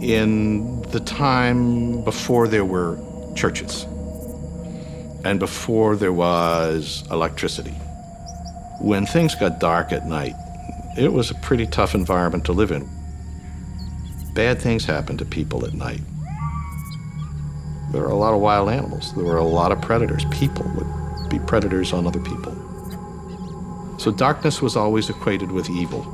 in the time before there were churches and before there was electricity. When things got dark at night, it was a pretty tough environment to live in. Bad things happened to people at night. There were a lot of wild animals. There were a lot of predators. People would be predators on other people. So darkness was always equated with evil.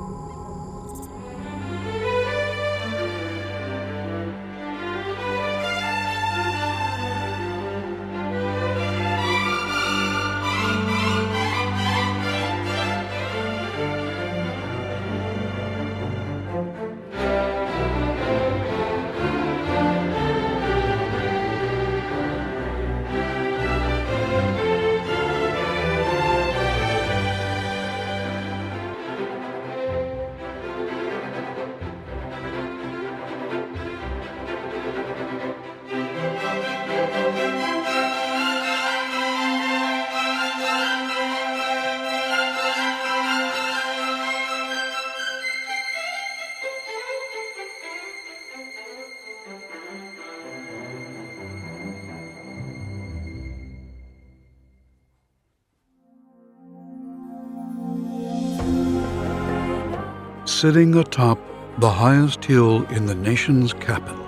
Sitting atop the highest hill in the nation's capital,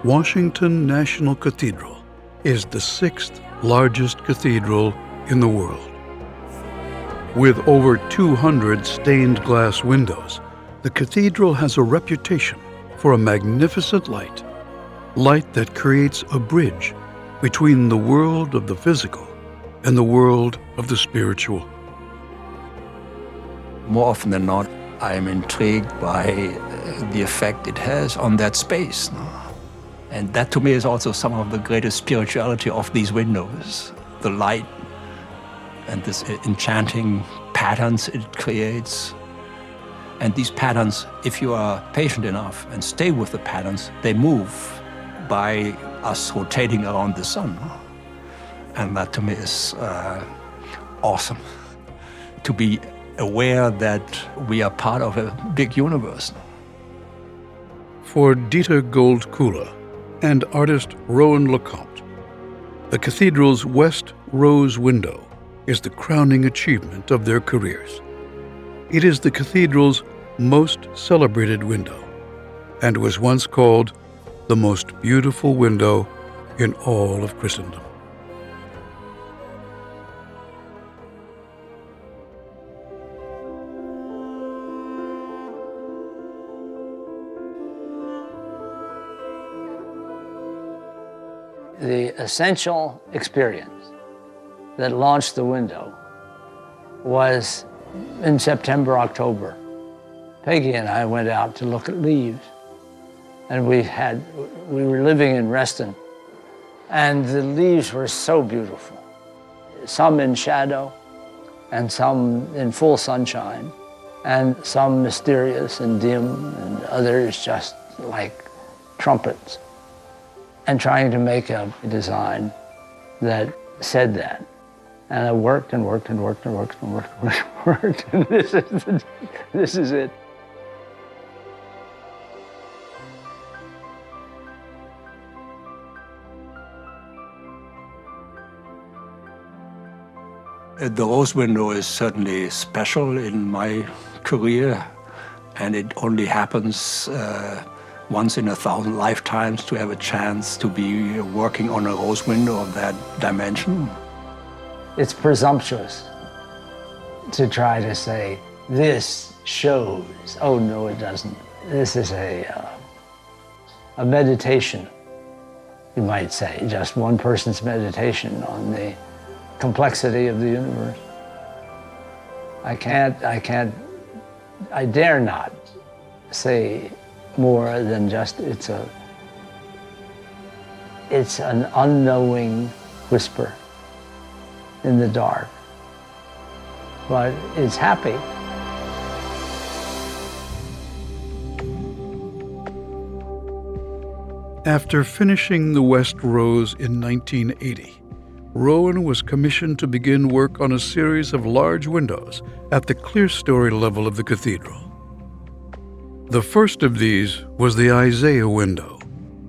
Washington National Cathedral is the 6th largest cathedral in the world. With over 200 stained glass windows, the cathedral has a reputation for a magnificent light that creates a bridge between the world of the physical and the world of the spiritual. More often than not, I am intrigued by the effect it has on that space. And that to me is also some of the greatest spirituality of these windows. The light and this enchanting patterns it creates. And these patterns, if you are patient enough and stay with the patterns, they move by us rotating around the sun. And that to me is awesome, to be aware that we are part of a big universe. For Dieter Goldkuhle and artist Rowan LeCompte, the cathedral's West Rose window is the crowning achievement of their careers. It is the cathedral's most celebrated window and was once called the most beautiful window in all of Christendom. The essential experience that launched the window was in September, October. Peggy and I went out to look at leaves, and we were living in Reston, and the leaves were so beautiful. Some in shadow, and some in full sunshine, and some mysterious and dim, and others just like trumpets. And trying to make a design that said that. And I worked and worked and worked and worked and worked and worked, and this is it. The rose window is certainly special in my career, and it only happens once in 1,000 lifetimes to have a chance to be working on a rose window of that dimension. It's presumptuous to try to say, this shows. Oh, no, it doesn't. This is a meditation, you might say, just one person's meditation on the complexity of the universe. I dare not say more than just it's an unknowing whisper in the dark, but it's happy. After finishing the West Rose in 1980, Rowan was commissioned to begin work on a series of large windows at the clerestory level of the cathedral. The first of these was the Isaiah window.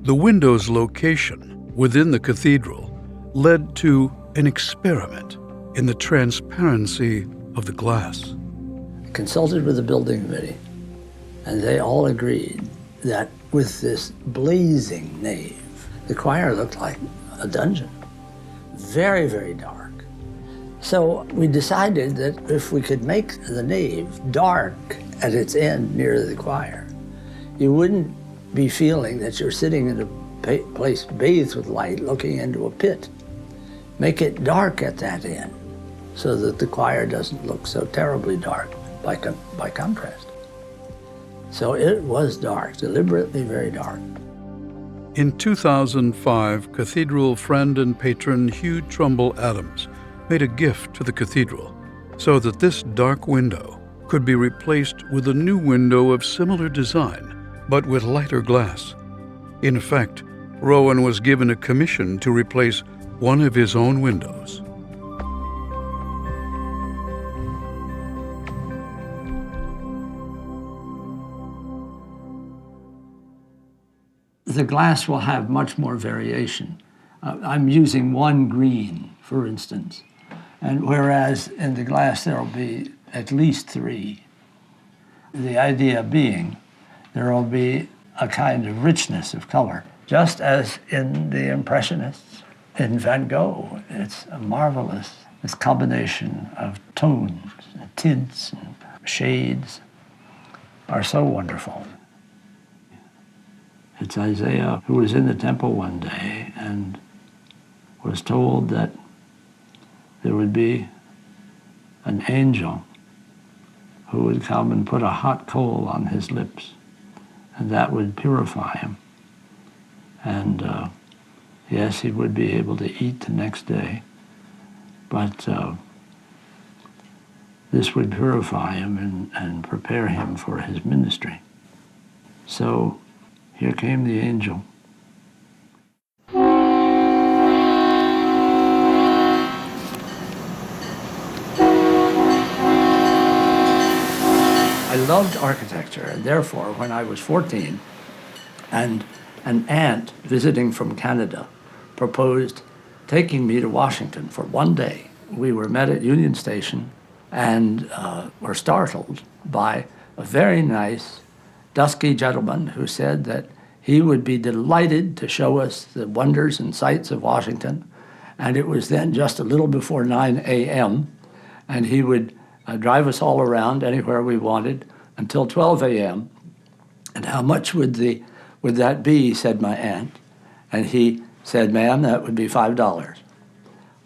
The window's location within the cathedral led to an experiment in the transparency of the glass. Consulted with the building committee, and they all agreed that with this blazing nave, the choir looked like a dungeon. Very, very dark. So we decided that if we could make the nave dark at its end near the choir, you wouldn't be feeling that you're sitting in a place bathed with light looking into a pit. Make it dark at that end so that the choir doesn't look so terribly dark by contrast. So it was dark, deliberately very dark. In 2005, cathedral friend and patron Hugh Trumbull Adams made a gift to the cathedral so that this dark window could be replaced with a new window of similar design, but with lighter glass. In fact, Rowan was given a commission to replace one of his own windows. The glass will have much more variation. I'm using one green, for instance, and whereas in the glass there will be at least three. The idea being there will be a kind of richness of color, just as in the Impressionists. In Van Gogh, it's a marvelous, this combination of tones, and tints, and shades are so wonderful. It's Isaiah who was in the temple one day and was told that there would be an angel who would come and put a hot coal on his lips, and that would purify him. And yes, he would be able to eat the next day, but this would purify him and prepare him for his ministry. So here came the angel. I loved architecture, and therefore, when I was 14, and an aunt visiting from Canada proposed taking me to Washington for one day. We were met at Union Station and were startled by a very nice, dusky gentleman who said that he would be delighted to show us the wonders and sights of Washington. And it was then just a little before 9 a.m., and he would drive us all around anywhere we wanted until 12 a.m. And how much would that be, said my aunt. And he said, ma'am, that would be $5.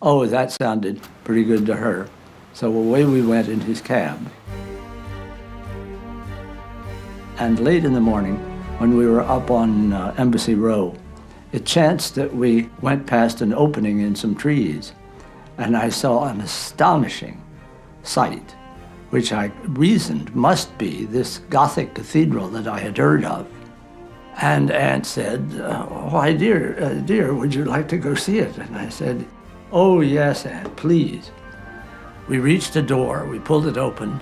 Oh, that sounded pretty good to her. So away we went in his cab. And late in the morning, when we were up on Embassy Row, it chanced that we went past an opening in some trees, and I saw an astonishing sight, which I reasoned must be this Gothic cathedral that I had heard of. And Aunt said, why, dear, would you like to go see it? And I said, oh, yes, Aunt, please. We reached a door, we pulled it open,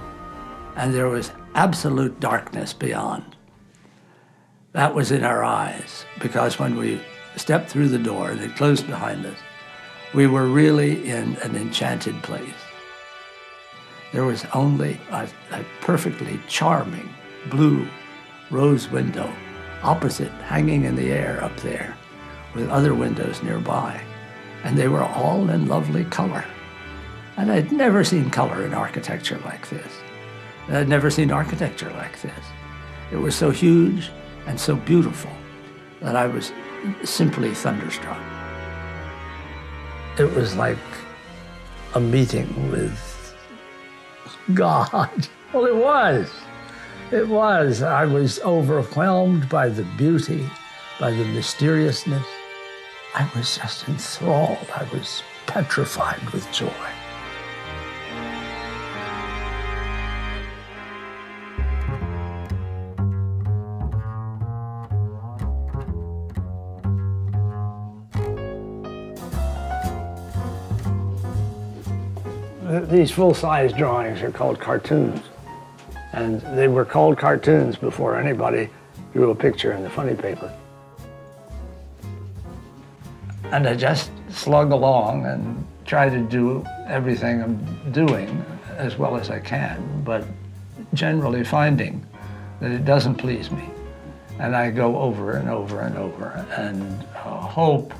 and there was absolute darkness beyond. That was in our eyes, because when we stepped through the door and it closed behind us, we were really in an enchanted place. There was only a perfectly charming blue rose window opposite, hanging in the air up there, with other windows nearby. And they were all in lovely color. And I'd never seen color in architecture like this. I'd never seen architecture like this. It was so huge and so beautiful that I was simply thunderstruck. It was like a meeting with God. Well, it was. It was. I was overwhelmed by the beauty, by the mysteriousness. I was just enthralled. I was petrified with joy. These full-size drawings are called cartoons. And they were called cartoons before anybody drew a picture in the funny paper. And I just slug along and try to do everything I'm doing as well as I can, but generally finding that it doesn't please me. And I go over and over and over and hope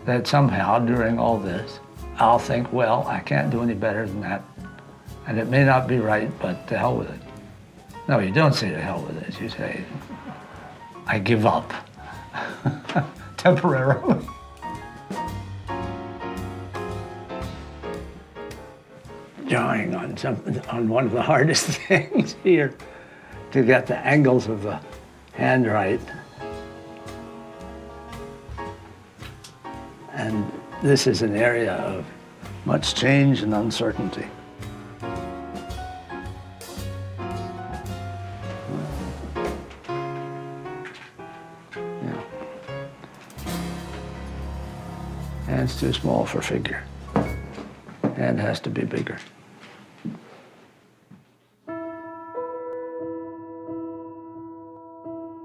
that somehow during all this, I'll think, well, I can't do any better than that. And it may not be right, but to hell with it. No, you don't say to hell with it. You say, I give up temporarily. Drawing on one of the hardest things here, to get the angles of the hand right. And this is an area of much change and uncertainty. Yeah. Hand's too small for figure. Hand has to be bigger.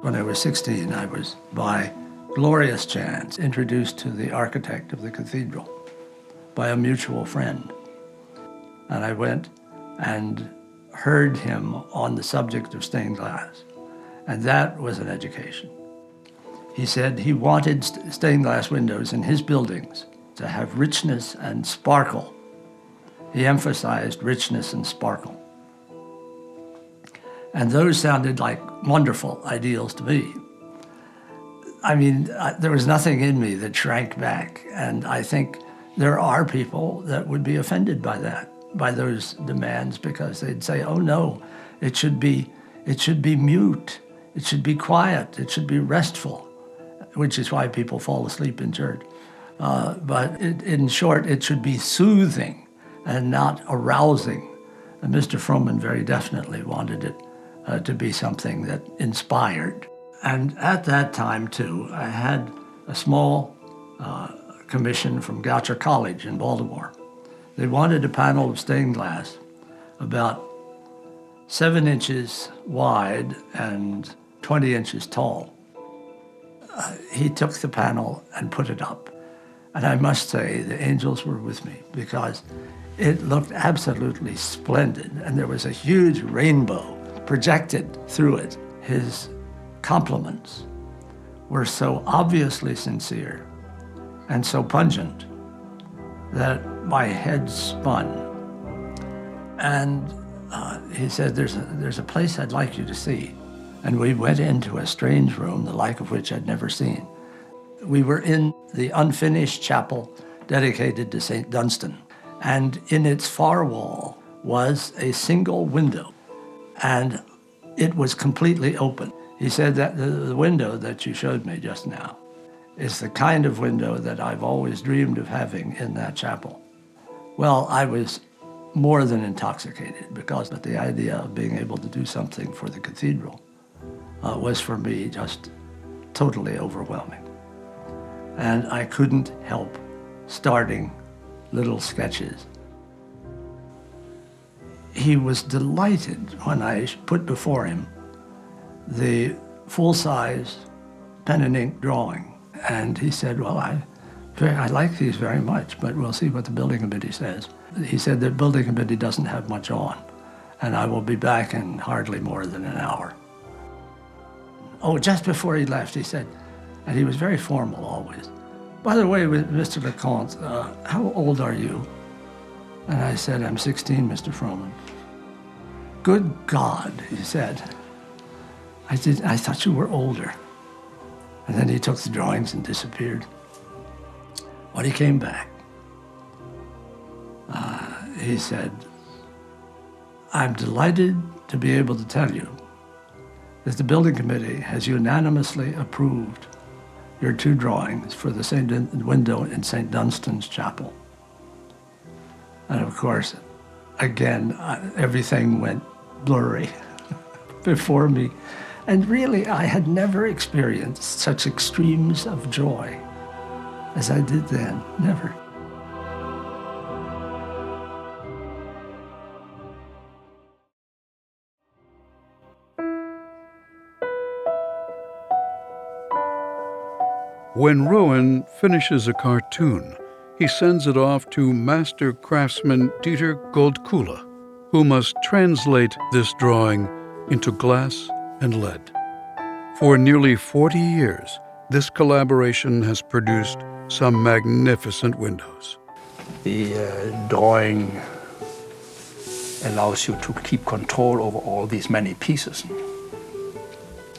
When I was 16, I was, by glorious chance, introduced to the architect of the cathedral by a mutual friend. And I went and heard him on the subject of stained glass. And that was an education. He said he wanted stained glass windows in his buildings to have richness and sparkle. He emphasized richness and sparkle. And those sounded like wonderful ideals to me. I mean, there was nothing in me that shrank back. And I think there are people that would be offended by that, by those demands, because they'd say, oh no, it should be mute, it should be quiet, it should be restful, which is why people fall asleep in church. But in short, it should be soothing and not arousing. And Mr. Froman very definitely wanted it to be something that inspired. And at that time, too, I had a small commission from Goucher College in Baltimore. They wanted a panel of stained glass about 7 inches wide and 20 inches tall. He took the panel and put it up. And I must say, the angels were with me, because it looked absolutely splendid. And there was a huge rainbow projected through it. His compliments were so obviously sincere and so pungent that my head spun. And he said, there's a place I'd like you to see. And we went into a strange room, the like of which I'd never seen. We were in the unfinished chapel dedicated to St. Dunstan. And in its far wall was a single window, and it was completely open. He said that the window that you showed me just now is the kind of window that I've always dreamed of having in that chapel. Well, I was more than intoxicated, because the idea of being able to do something for the cathedral was for me just totally overwhelming. And I couldn't help starting little sketches. He was delighted when I put before him the full-size pen and ink drawing. And he said, well, I like these very much, but we'll see what the building committee says. He said the building committee doesn't have much on, and I will be back in hardly more than an hour. Oh, just before he left, he said, and he was very formal always, by the way, Mr. LeCompte, how old are you? And I said, I'm 16, Mr. Froman. Good God, he said. I thought you were older. And then he took the drawings and disappeared. When he came back, he said, I'm delighted to be able to tell you that the building committee has unanimously approved your 2 drawings for the window in St. Dunstan's chapel. And of course, again, everything went blurry before me. And really, I had never experienced such extremes of joy as I did then, never. When Rowan finishes a cartoon, he sends it off to master craftsman Dieter Goldkuhle, who must translate this drawing into glass and lead. For nearly 40 years, this collaboration has produced some magnificent windows. The drawing allows you to keep control over all these many pieces,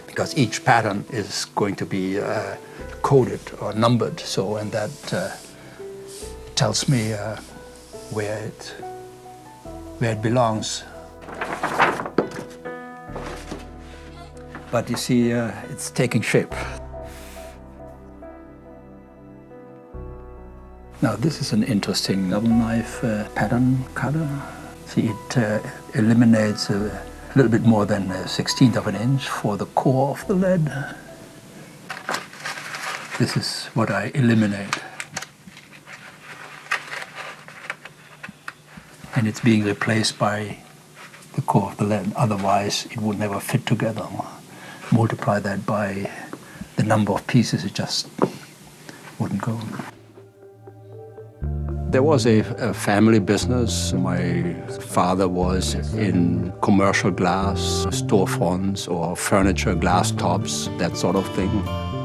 because each pattern is going to be coded or numbered, and that tells me where it belongs. But you see, it's taking shape. Now this is an interesting double knife pattern cutter. See, it eliminates a little bit more than 1/16 of an inch for the core of the lead. This is what I eliminate. And it's being replaced by the core of the lead. Otherwise, it would never fit together. Multiply that by the number of pieces, it just wouldn't go. There was a family business. My father was in commercial glass, storefronts or furniture, glass tops, that sort of thing.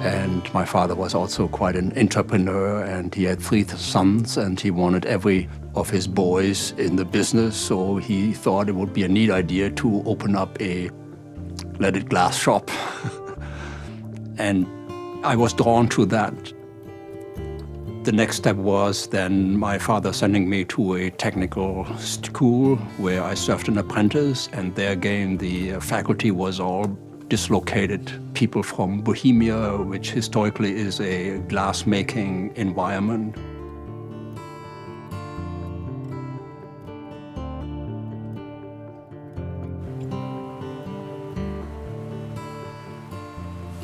And my father was also quite an entrepreneur, and he had 3 sons, and he wanted every of his boys in the business, so he thought it would be a neat idea to open up a leaded glass shop. And I was drawn to that. The next step was then my father sending me to a technical school where I served an apprentice, and there again the faculty was all dislocated people from Bohemia, which historically is a glass-making environment.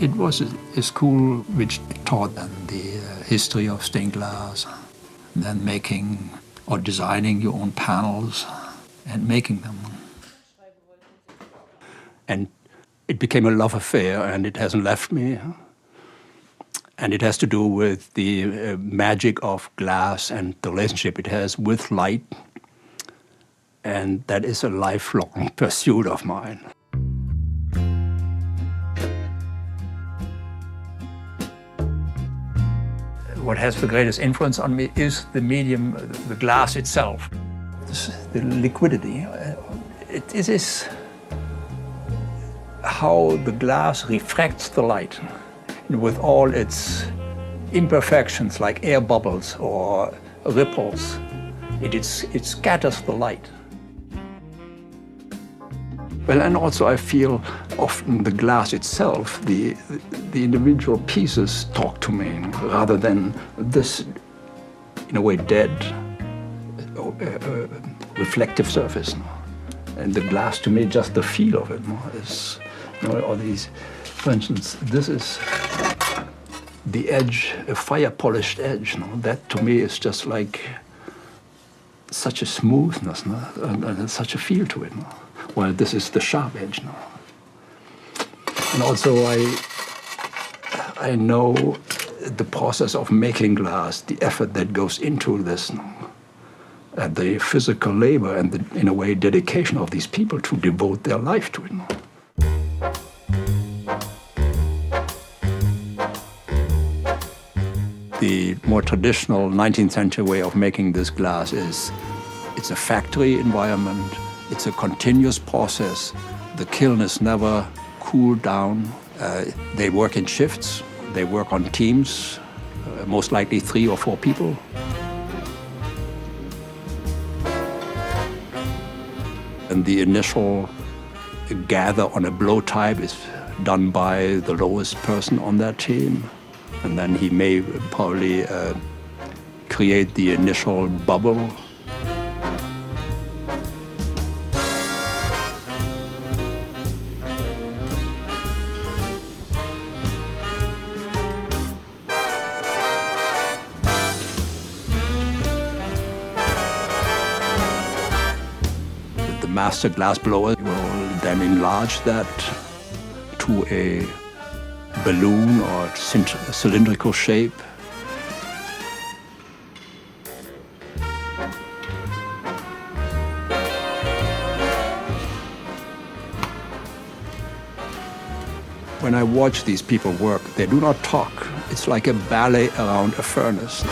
It was a school which taught them the history of stained glass, then making or designing your own panels and making them. And it became a love affair, and it hasn't left me. And it has to do with the magic of glass and the relationship it has with light. And that is a lifelong pursuit of mine. What has the greatest influence on me is the medium, the glass itself. The liquidity. It is how the glass refracts the light with all its imperfections like air bubbles or ripples. It scatters the light. Well, and also I feel often the glass itself, the individual pieces talk to me rather than this, in a way, dead reflective surface. And the glass, to me, just the feel of it is, all these, for instance, this is the edge, a fire-polished edge. That, to me, is just like such a smoothness, and such a feel to it. Well, this is the sharp edge now. And also I know the process of making glass, the effort that goes into this, and the physical labor and the, in a way, dedication of these people to devote their life to it. The more traditional 19th century way of making this glass is it's a factory environment. It's a continuous process. The kiln is never cooled down. They work in shifts. They work on teams, most likely 3 or 4 people. And the initial gather on a blow type is done by the lowest person on that team. And then he may probably create the initial bubble. The master glass blower will then enlarge that to a balloon or cylindrical shape. When I watch these people work, they do not talk. It's like a ballet around a furnace.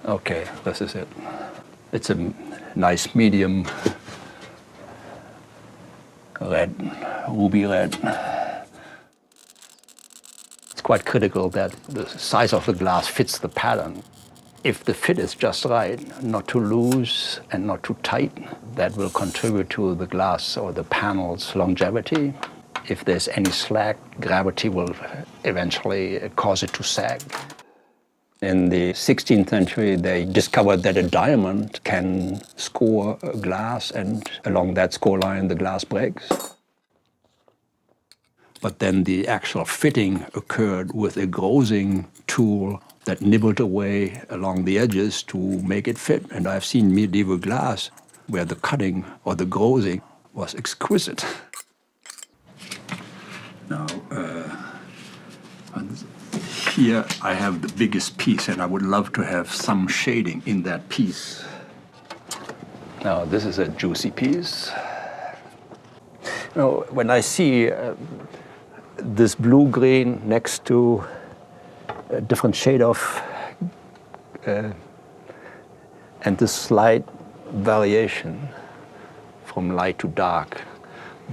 Okay, this is it. It's a nice medium red, ruby red. It's quite critical that the size of the glass fits the pattern. If the fit is just right, not too loose and not too tight, that will contribute to the glass or the panel's longevity. If there's any slack, gravity will eventually cause it to sag. In the 16th century, they discovered that a diamond can score a glass, and along that score line, the glass breaks. But then the actual fitting occurred with a grozing tool that nibbled away along the edges to make it fit. And I've seen medieval glass where the cutting or the grozing was exquisite. Now, here I have the biggest piece, and I would love to have some shading in that piece. Now, this is a juicy piece. You know, when I see this blue-green next to a different shade of, and this slight variation from light to dark,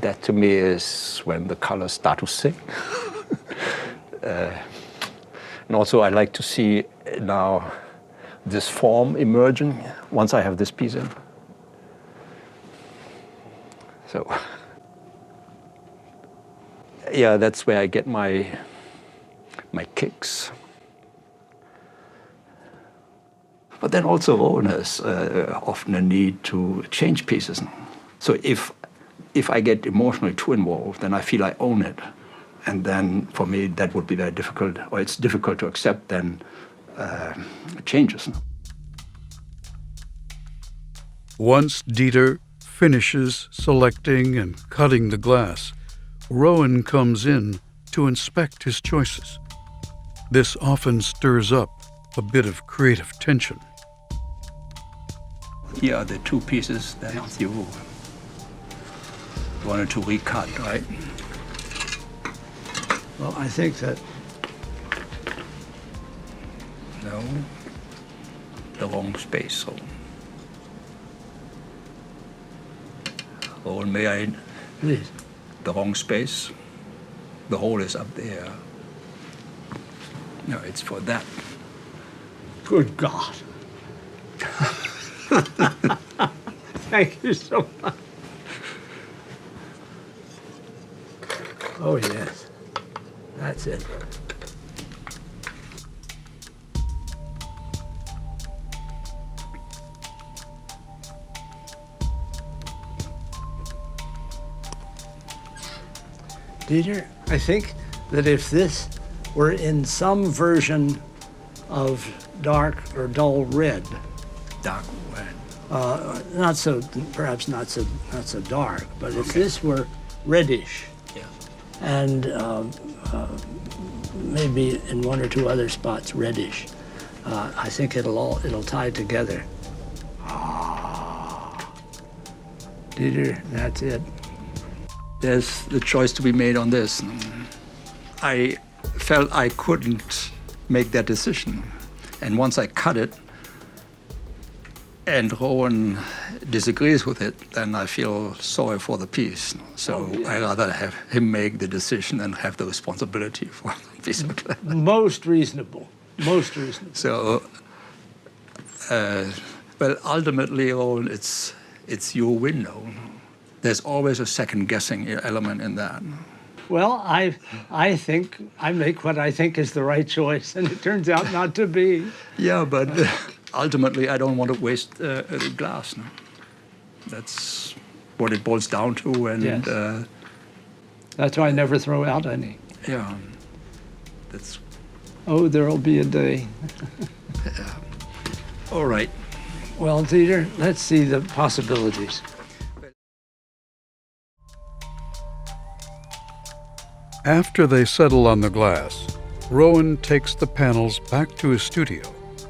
that to me is when the colors start to sing. And also I like to see now this form emerging once I have this piece in. So, yeah, that's where I get my kicks. But then also Rowan has often a need to change pieces. So if I get emotionally too involved, then I feel I own it. And then for me, that would be very difficult, or it's difficult to accept then changes. Once Dieter finishes selecting and cutting the glass, Rowan comes in to inspect his choices. This often stirs up a bit of creative tension. Here are the two pieces that you wanted to recut, right? Well, I think that No, the wrong space. So, Rowan, may I? please. The wrong space. The hole is up there. No, it's for that. Good God. Thank you so much. Oh, yes. That's it. Dieter, I think that if this were in some version of dark or dull red, Dark red. not so, perhaps not so dark, but if this were reddish, Yeah. and maybe in one or two other spots reddish, I think it'll tie together. Dieter, that's it. There's the choice to be made on this. I felt I couldn't make that decision. And once I cut it, and Rowan disagrees with it, then I feel sorry for the piece. So I rather have him make the decision and have the responsibility for the piece of glass. Most reasonable, most reasonable. So, well, ultimately, Rowan, it's your window. There's always a second guessing element in that. Well, I think I make what I think is the right choice, and it turns out not to be. Yeah, but ultimately, I don't want to waste the glass. No? That's what it boils down to, and Yes. That's why I never throw out any. yeah, that's Oh, there'll be a day. all right. Well, Dieter, let's see the possibilities. After they settle on the glass, Rowan takes the panels back to his studio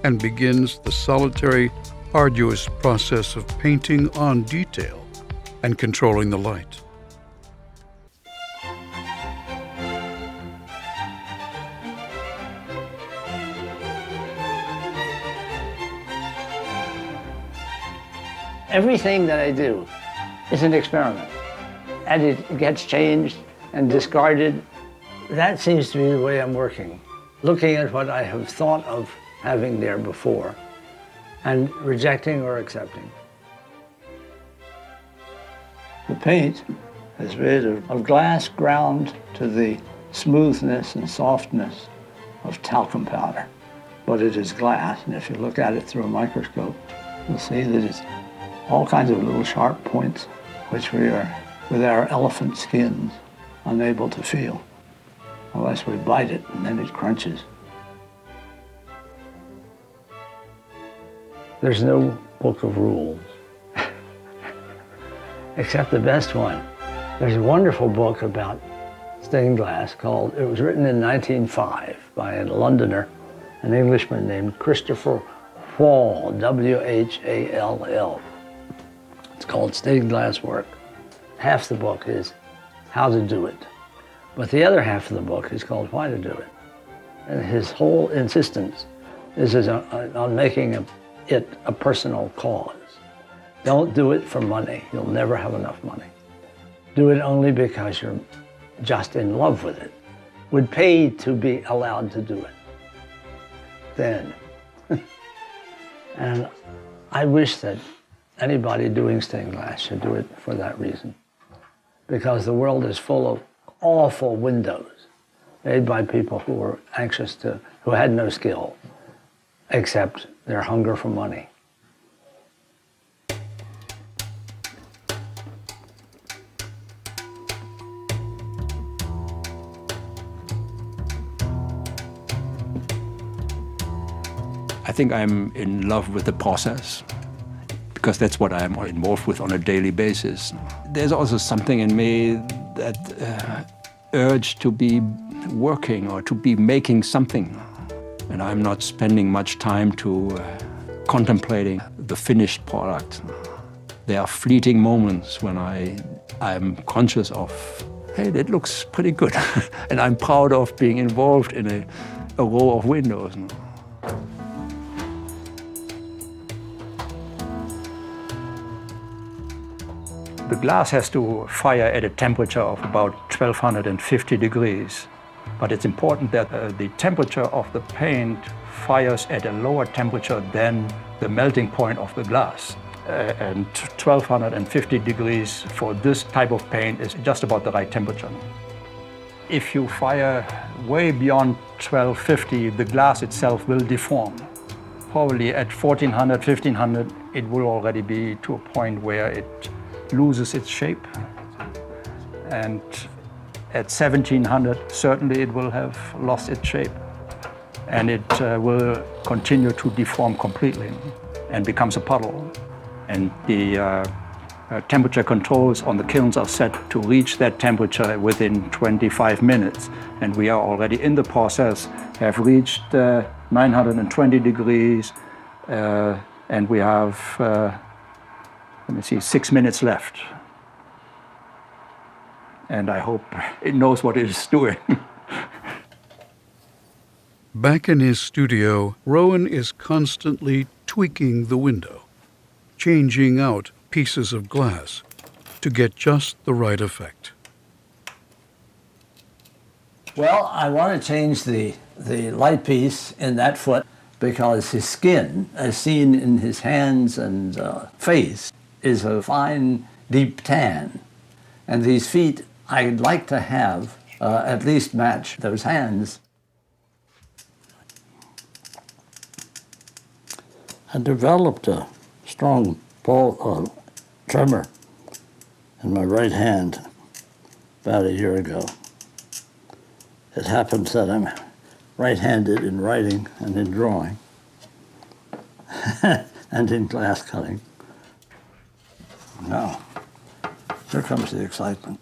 and begins the solitary, arduous process of painting on detail and controlling the light. Everything that I do is an experiment, and it gets changed and discarded. That seems to be the way I'm working, looking at what I have thought of having there before and rejecting or accepting. The paint is made of glass ground to the smoothness and softness of talcum powder, but it is glass, and if you look at it through a microscope, you'll see that it's all kinds of little sharp points which we are, with our elephant skins, unable to feel unless we bite it, and then it crunches. There's no book of rules, except the best one. There's a wonderful book about stained glass called, it was written in 1905 by a Londoner, an Englishman named Christopher Whall, W-H-A-L-L. It's called Stained Glass Work. Half the book is how to do it, but the other half of the book is called why to do it. And his whole insistence is on making it a personal cause. Don't do it for money. You'll never have enough money. Do it only because you're just in love with it. Would pay to be allowed to do it. Then. And I wish that anybody doing stained glass should do it for that reason. Because the world is full of awful windows made by people who were anxious to, who had no skill, except their hunger for money. I think I'm in love with the process because that's what I'm involved with on a daily basis. There's also something in me that urge to be working or to be making something. And I'm not spending much time to contemplating the finished product. There are fleeting moments when I'm conscious of, hey, that looks pretty good. And I'm proud of being involved in a row of windows. The glass has to fire at a temperature of about 1250 degrees. But it's important that the temperature of the paint fires at a lower temperature than the melting point of the glass. And 1250 degrees for this type of paint is just about the right temperature. If you fire way beyond 1250, the glass itself will deform. Probably at 1400, 1500, it will already be to a point where it loses its shape. And at 1700, certainly it will have lost its shape. And it will continue to deform completely and becomes a puddle. And the Temperature controls on the kilns are set to reach that temperature within 25 minutes. And we are already in the process, have reached 920 degrees, and we have, 6 minutes left. And I hope it knows what it is doing. Back in his studio, Rowan is constantly tweaking the window, changing out pieces of glass to get just the right effect. Well, I want to change the light piece in that foot because his skin, as seen in his hands and face, is a fine, deep tan. And these feet, I'd like to have at least match those hands. I developed a strong tremor in my right hand about a year ago. It happens that I'm right-handed in writing and in drawing and in glass cutting. Now, here comes the excitement.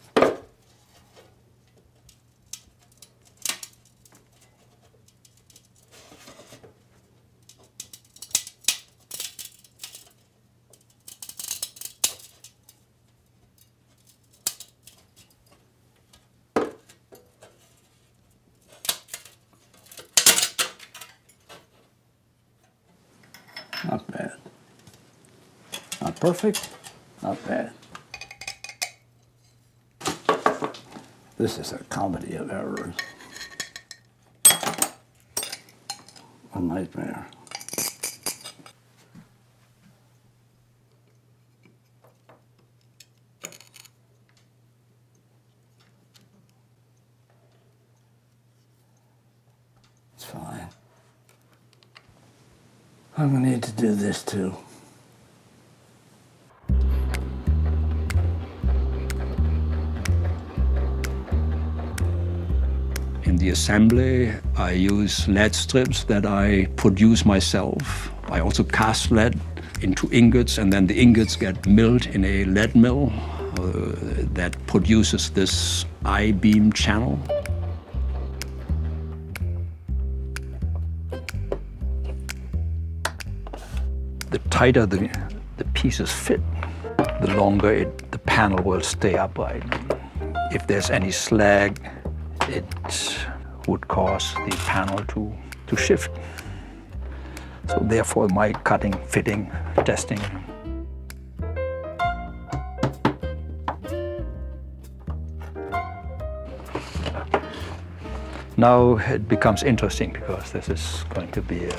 Not bad. Not perfect, not bad. This is a comedy of errors. A nightmare. It's fine. I'm gonna need to do this too. In the assembly, I use lead strips that I produce myself. I also cast lead into ingots, and then the ingots get milled in a lead mill that produces this I-beam channel. The tighter the pieces fit, the longer the panel will stay upright. If there's any slag, it would cause the panel to shift. So therefore, my cutting, fitting, testing. Now it becomes interesting because this is going to be a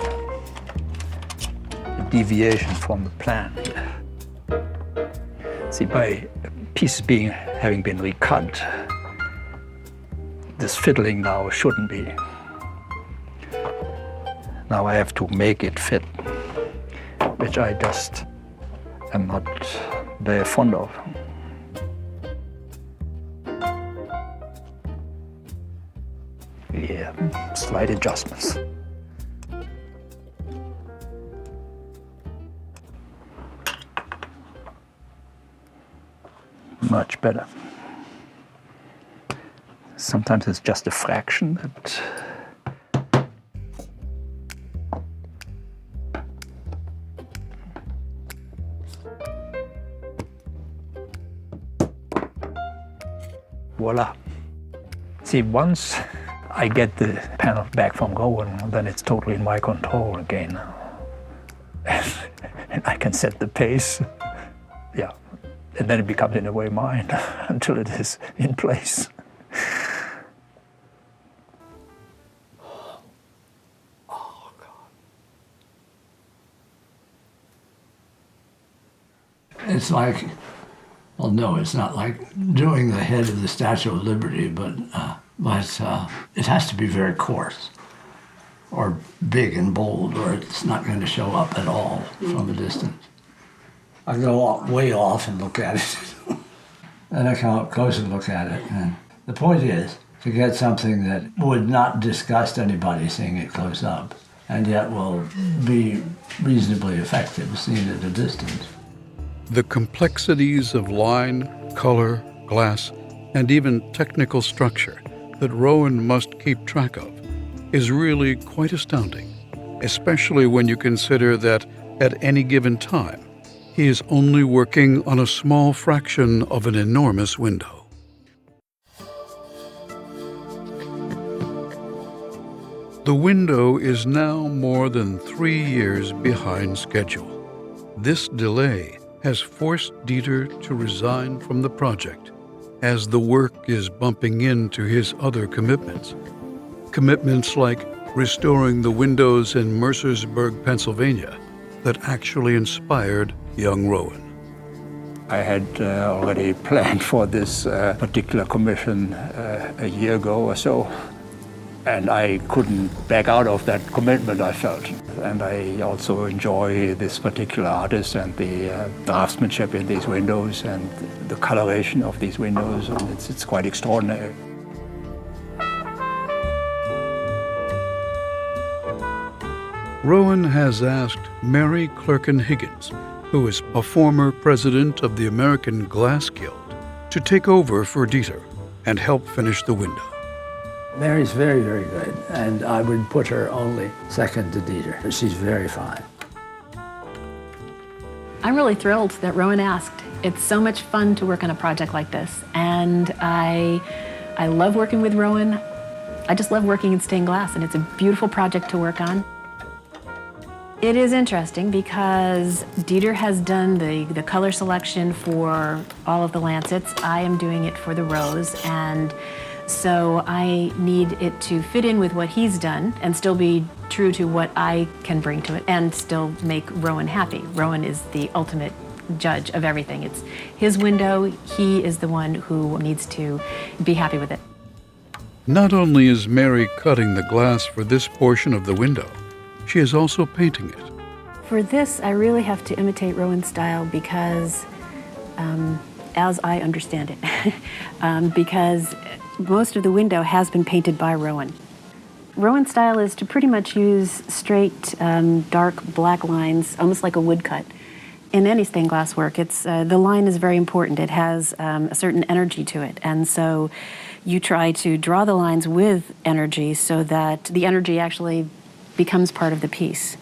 deviation from the plan. See, by pieces having been recut, this fiddling now shouldn't be. Now I have to make it fit, which I just am not very fond of. Yeah, slight adjustments. Much better. Sometimes it's just a fraction that voila. See, once I get the panel back from Rowan, then it's totally in my control again. And I can set the pace. Yeah. And then it becomes, in a way, mine until it is in place. Oh, God. It's like, well, no, it's not like doing the head of the Statue of Liberty, but it has to be very coarse or big and bold, or it's not going to show up at all from a distance. I go way off and look at it. And I come up close and look at it. And the point is to get something that would not disgust anybody seeing it close up, and yet will be reasonably effective seen at a distance. The complexities of line, color, glass, and even technical structure that Rowan must keep track of is really quite astounding, especially when you consider that at any given time, he is only working on a small fraction of an enormous window. The window is now more than 3 years behind schedule. This delay has forced Dieter to resign from the project as the work is bumping into his other commitments. Commitments like restoring the windows in Mercersburg, Pennsylvania, that actually inspired young Rowan. I had already planned for this particular commission a year ago or so, and I couldn't back out of that commitment, I felt. And I also enjoy this particular artist and the draftsmanship in these windows and the coloration of these windows, and it's quite extraordinary. Rowan has asked Mary Clerkin-Higgins, who is a former president of the American Glass Guild, to take over for Dieter and help finish the window. Mary's very, very good, and I would put her only second to Dieter. She's very fine. I'm really thrilled that Rowan asked. It's so much fun to work on a project like this, and I love working with Rowan. I just love working in stained glass, and it's a beautiful project to work on. It is interesting because Dieter has done the color selection for all of the lancets. I am doing it for the rose, and so I need it to fit in with what he's done and still be true to what I can bring to it and still make Rowan happy. Rowan is the ultimate judge of everything. It's his window. He is the one who needs to be happy with it. Not only is Mary cutting the glass for this portion of the window, she is also painting it. For this, I really have to imitate Rowan's style because, as I understand it, because most of the window has been painted by Rowan. Rowan's style is to pretty much use straight, dark black lines, almost like a woodcut. In any stained glass work, the line is very important. It has a certain energy to it, and so you try to draw the lines with energy so that the energy actually becomes part of the piece.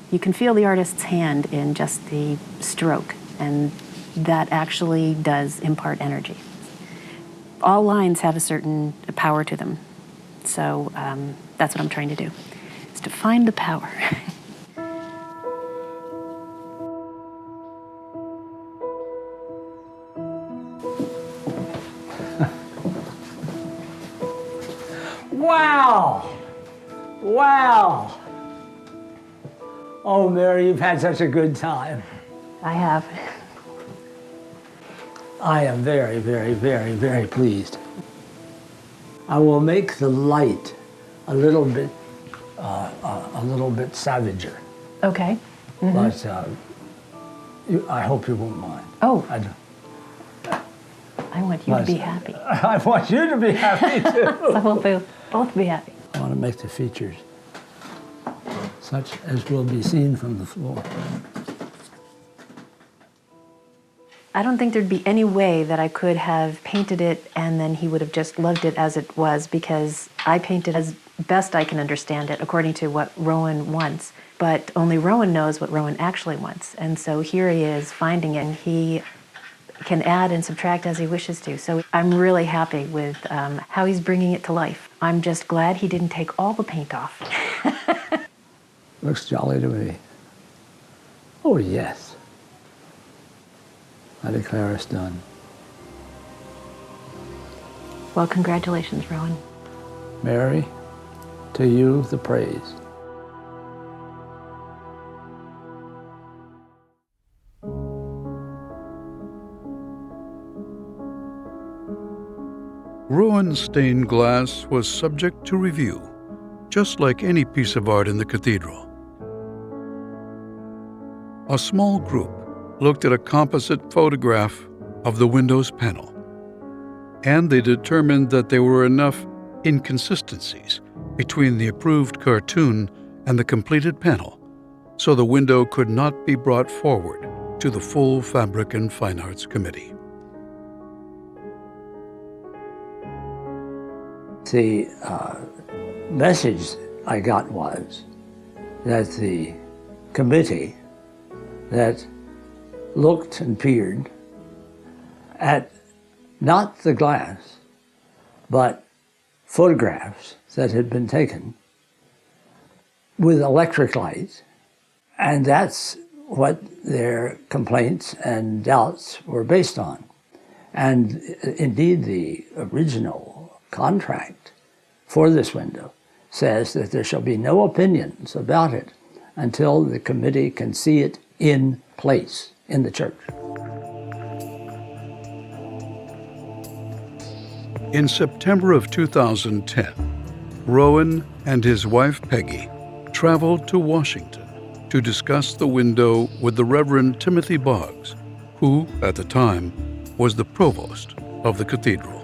You can feel the artist's hand in just the stroke, and that actually does impart energy. All lines have a certain power to them, so that's what I'm trying to do, is to find the power. Wow! Wow! Oh, Mary, you've had such a good time. I have. I am very, very, very, very pleased. I will make the light a little bit savager. Okay. Mm-hmm. But I hope you won't mind. Oh. I want you to be happy. I want you to be happy too. So we'll both be happy. I want to make the features such as will be seen from the floor. I don't think there'd be any way that I could have painted it and then he would have just loved it as it was, because I painted as best I can understand it according to what Rowan wants. But only Rowan knows what Rowan actually wants. And so here he is finding it, and he can add and subtract as he wishes to. So I'm really happy with how he's bringing it to life. I'm just glad he didn't take all the paint off. Looks jolly to me. Oh, yes. I declare us done. Well, congratulations, Rowan. Mary, to you the praise. Rowan's stained glass was subject to review, just like any piece of art in the cathedral. A small group looked at a composite photograph of the window's panel, and they determined that there were enough inconsistencies between the approved cartoon and the completed panel, so the window could not be brought forward to the full Fabric and Fine Arts Committee. The message I got was that the committee that looked and peered at not the glass, but photographs that had been taken with electric light, and that's what their complaints and doubts were based on. And indeed, the original contract for this window says that there shall be no opinions about it until the committee can see it in place in the church. In September of 2010, Rowan and his wife Peggy traveled to Washington to discuss the window with the Reverend Timothy Boggs, who, at the time, was the provost of the cathedral.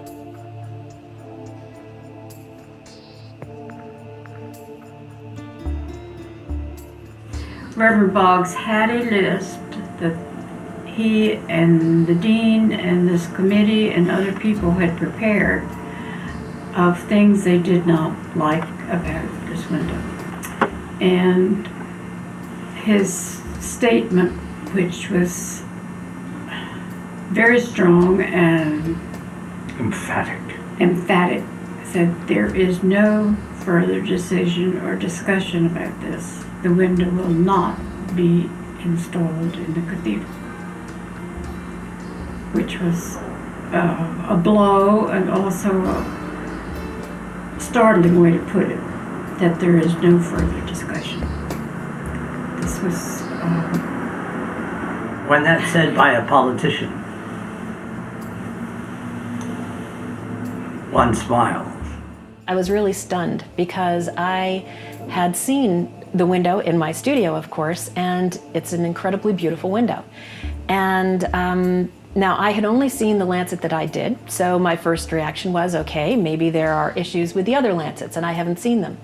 Reverend Boggs had a list that he and the dean and this committee and other people had prepared of things they did not like about this window. And his statement, which was very strong and emphatic, said there is no further decision or discussion about this. The window will not be installed in the cathedral, which was a blow and also a startling way to put it, that there is no further discussion. This was... When that's said by a politician, one smiles. I was really stunned because I had seen the window in my studio, of course, and it's an incredibly beautiful window. And now I had only seen the lancet that I did, so my first reaction was, okay, maybe there are issues with the other lancets and I haven't seen them.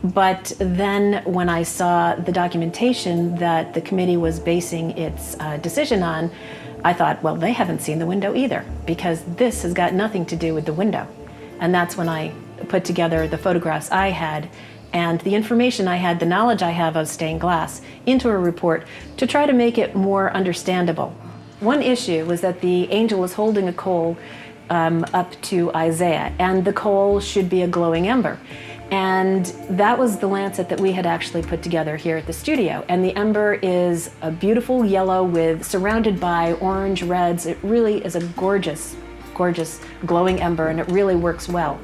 But then when I saw the documentation that the committee was basing its decision on, I thought, well, they haven't seen the window either, because this has got nothing to do with the window. And that's when I put together the photographs I had and the information I had, the knowledge I have of stained glass, into a report to try to make it more understandable. One issue was that the angel was holding a coal up to Isaiah, and the coal should be a glowing ember. And that was the lancet that we had actually put together here at the studio. And the ember is a beautiful yellow surrounded by orange reds. It really is a gorgeous, gorgeous glowing ember, and it really works well.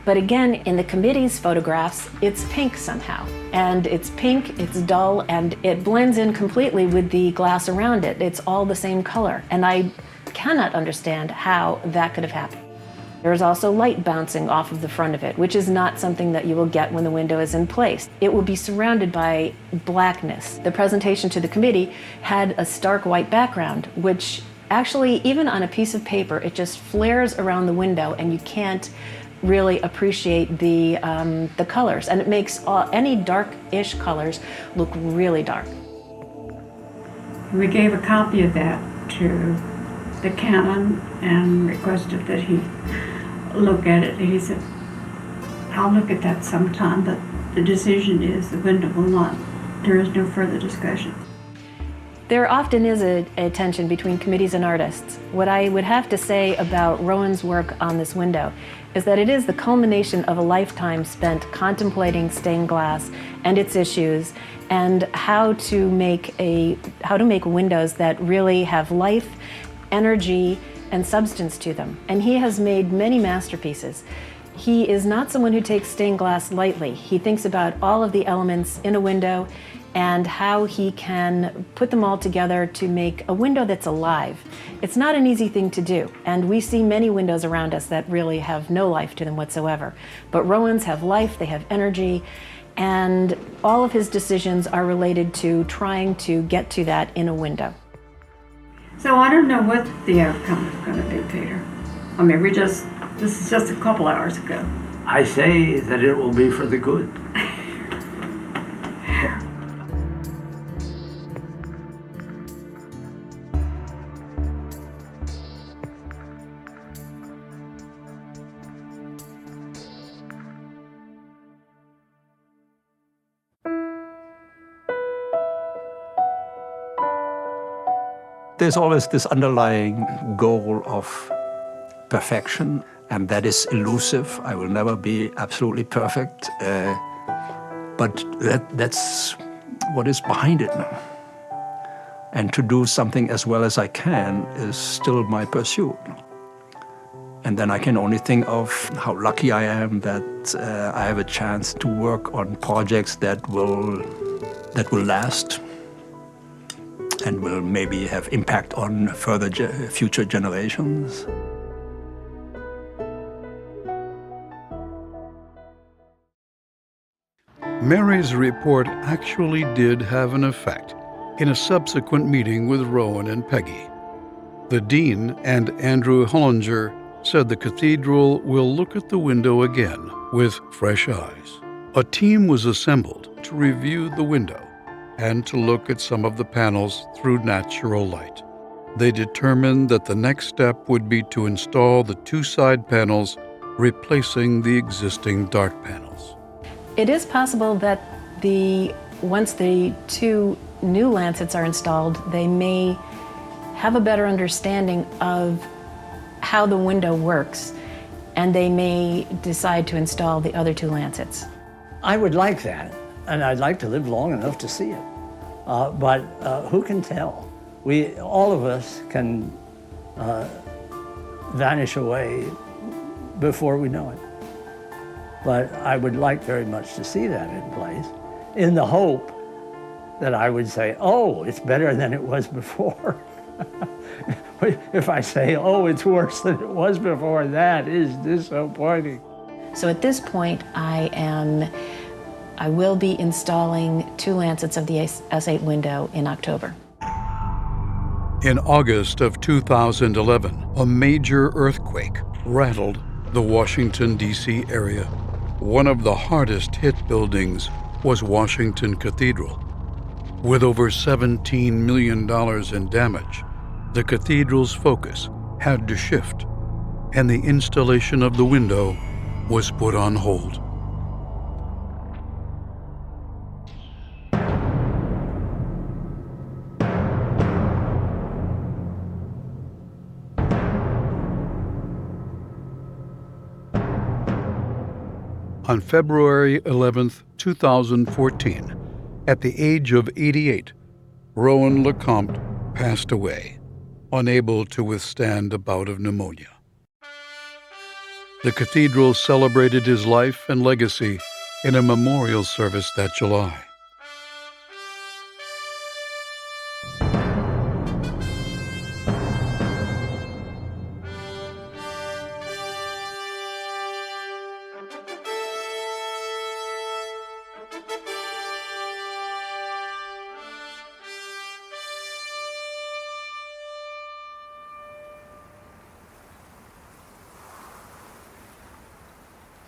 But again, in the committee's photographs, it's pink somehow. And it's pink, it's dull, and it blends in completely with the glass around it. It's all the same color. And I cannot understand how that could have happened. There's also light bouncing off of the front of it, which is not something that you will get when the window is in place. It will be surrounded by blackness. The presentation to the committee had a stark white background, which actually, even on a piece of paper, it just flares around the window and you can't really appreciate the colors. And it makes any dark-ish colors look really dark. We gave a copy of that to the canon and requested that he look at it. He said, I'll look at that sometime, but the decision is the window will not. There is no further discussion. There often is a tension between committees and artists. What I would have to say about Rowan's work on this window is that it is the culmination of a lifetime spent contemplating stained glass and its issues, and how to make windows that really have life, energy, and substance to them. And he has made many masterpieces. He is not someone who takes stained glass lightly. He thinks about all of the elements in a window and how he can put them all together to make a window that's alive. It's not an easy thing to do, and we see many windows around us that really have no life to them whatsoever. But Rowan's have life, they have energy, and all of his decisions are related to trying to get to that in a window. So I don't know what the outcome is going to be, Peter. I mean, this is just a couple hours ago. I say that it will be for the good. there's always this underlying goal of perfection, and that is elusive. I will never be absolutely perfect, but that's what is behind it now. And to do something as well as I can is still my pursuit. And then I can only think of how lucky I am that I have a chance to work on projects that will last and will maybe have impact on future generations. Mary's report actually did have an effect in a subsequent meeting with Rowan and Peggy. The dean and Andrew Hollinger said the cathedral will look at the window again with fresh eyes. A team was assembled to review the window and to look at some of the panels through natural light. They determined that the next step would be to install the two side panels, replacing the existing dark panels. It is possible that once the two new lancets are installed, they may have a better understanding of how the window works, and they may decide to install the other two lancets. I would like that, and I'd like to live long enough to see it. But who can tell? All of us can vanish away before we know it. But I would like very much to see that in place, in the hope that I would say, oh, it's better than it was before. If I say, oh, it's worse than it was before, that is disappointing. So at this point, I will be installing two lancets of the S8 window in October. In August of 2011, a major earthquake rattled the Washington, D.C. area. One of the hardest hit buildings was Washington Cathedral. With over $17 million in damage, the cathedral's focus had to shift, and the installation of the window was put on hold. On February 11, 2014, at the age of 88, Rowan LeCompte passed away, unable to withstand a bout of pneumonia. The cathedral celebrated his life and legacy in a memorial service that July.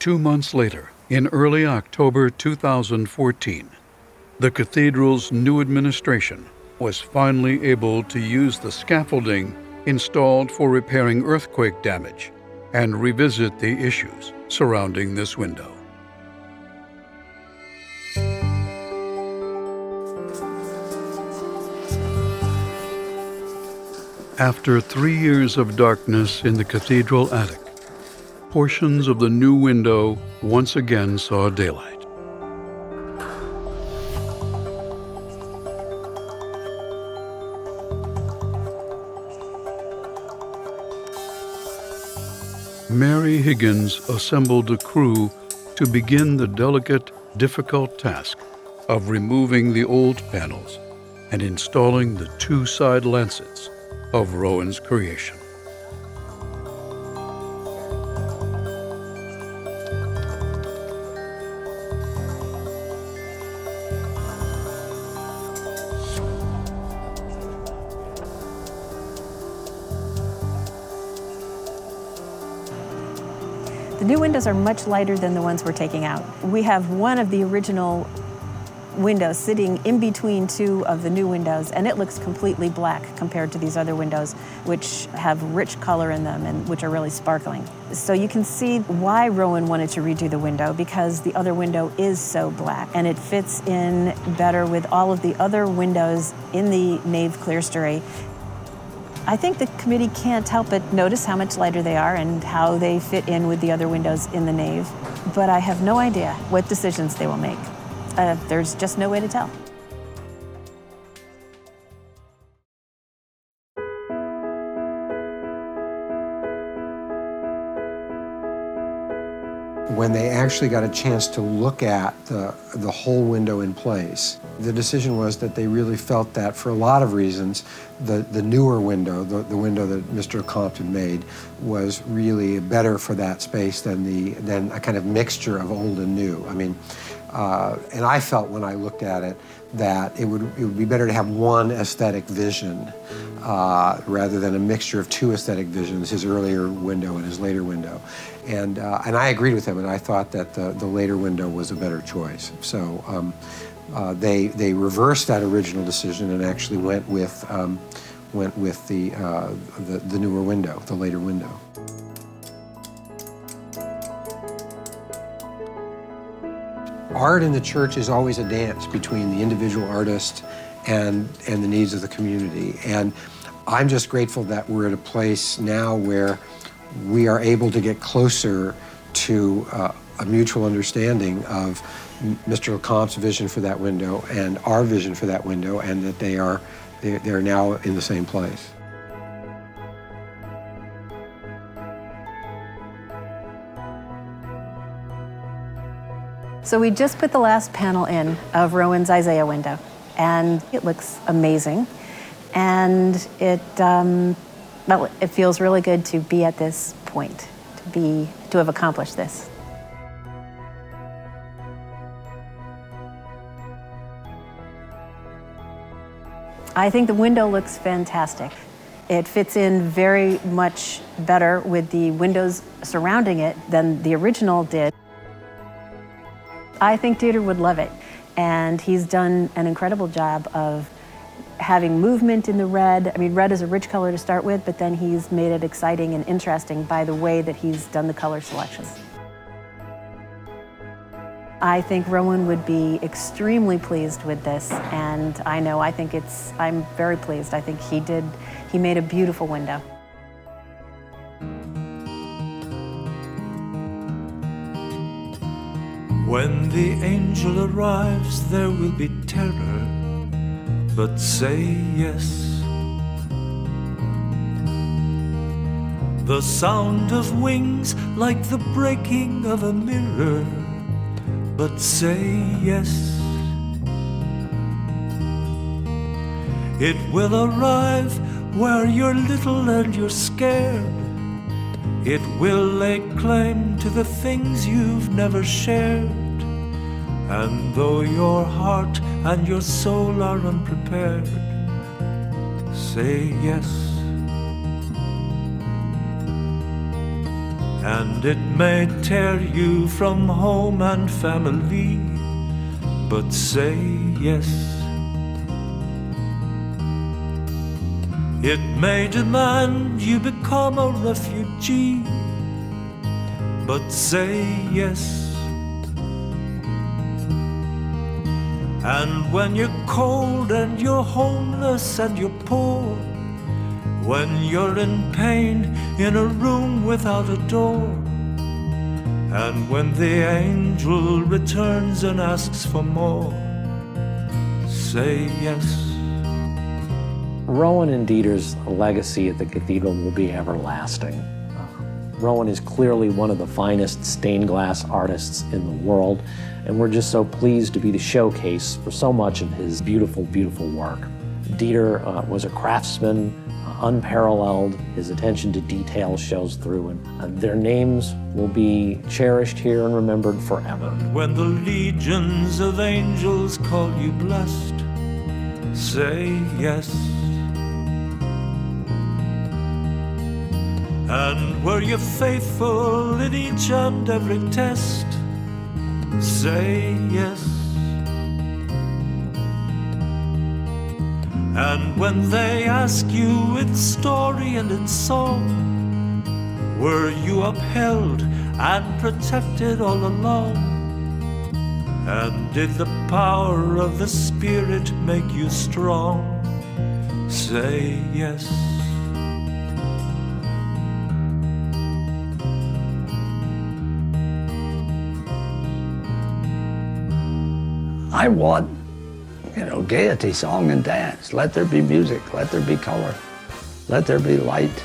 Two months later, in early October 2014, the cathedral's new administration was finally able to use the scaffolding installed for repairing earthquake damage and revisit the issues surrounding this window. After 3 years of darkness in the cathedral attic, portions of the new window once again saw daylight. Mary Higgins assembled a crew to begin the delicate, difficult task of removing the old panels and installing the two side lancets of Rowan's creation. The new windows are much lighter than the ones we're taking out. We have one of the original windows sitting in between two of the new windows, and it looks completely black compared to these other windows, which have rich color in them and which are really sparkling. So you can see why Rowan wanted to redo the window, because the other window is so black, and it fits in better with all of the other windows in the nave clerestory. I think the committee can't help but notice how much lighter they are and how they fit in with the other windows in the nave, but I have no idea what decisions they will make. There's just no way to tell. When they actually got a chance to look at the whole window in place, the decision was that they really felt that for a lot of reasons, the newer window, the window that Mr. LeCompte had made, was really better for that space than a kind of mixture of old and new. I mean, and I felt when I looked at it that it would be better to have one aesthetic vision rather than a mixture of two aesthetic visions, his earlier window and his later window. And I agreed with him, and I thought that the later window was a better choice. So they reversed that original decision and actually went with the newer window, the later window. Art in the church is always a dance between the individual artist and the needs of the community. And I'm just grateful that we're at a place now where we are able to get closer to a mutual understanding of Mr. LeCompte's vision for that window and our vision for that window, and that they're now in the same place. So we just put the last panel in of Rowan's Isaiah window, and it looks amazing. And it feels really good to be at this point, to have accomplished this. I think the window looks fantastic. It fits in very much better with the windows surrounding it than the original did. I think Dieter would love it, and he's done an incredible job of having movement in the red. I mean, red is a rich color to start with, but then he's made it exciting and interesting by the way that he's done the color selections. I think Rowan would be extremely pleased with this, and I'm very pleased. I think he made a beautiful window. When the angel arrives, there will be terror, but say yes. The sound of wings like the breaking of a mirror, but say yes. It will arrive where you're little and you're scared. It will lay claim to the things you've never shared. And though your heart and your soul are unprepared, say yes. And it may tear you from home and family, but say yes. It may demand you become a refugee, but say yes. And when you're cold and you're homeless and you're poor, when you're in pain in a room without a door, and when the angel returns and asks for more, say yes. Rowan and Dieter's legacy at the cathedral will be everlasting. Rowan is clearly one of the finest stained glass artists in the world, and we're just so pleased to be the showcase for so much of his beautiful, beautiful work. Dieter was a craftsman, unparalleled. His attention to detail shows through, and their names will be cherished here and remembered forever. When the legions of angels call you blessed, say yes. And were you faithful in each and every test, say yes. And when they ask you in story and in song, were you upheld and protected all along? And did the power of the Spirit make you strong? Say yes. I want, gaiety, song and dance. Let there be music, let there be color, let there be light.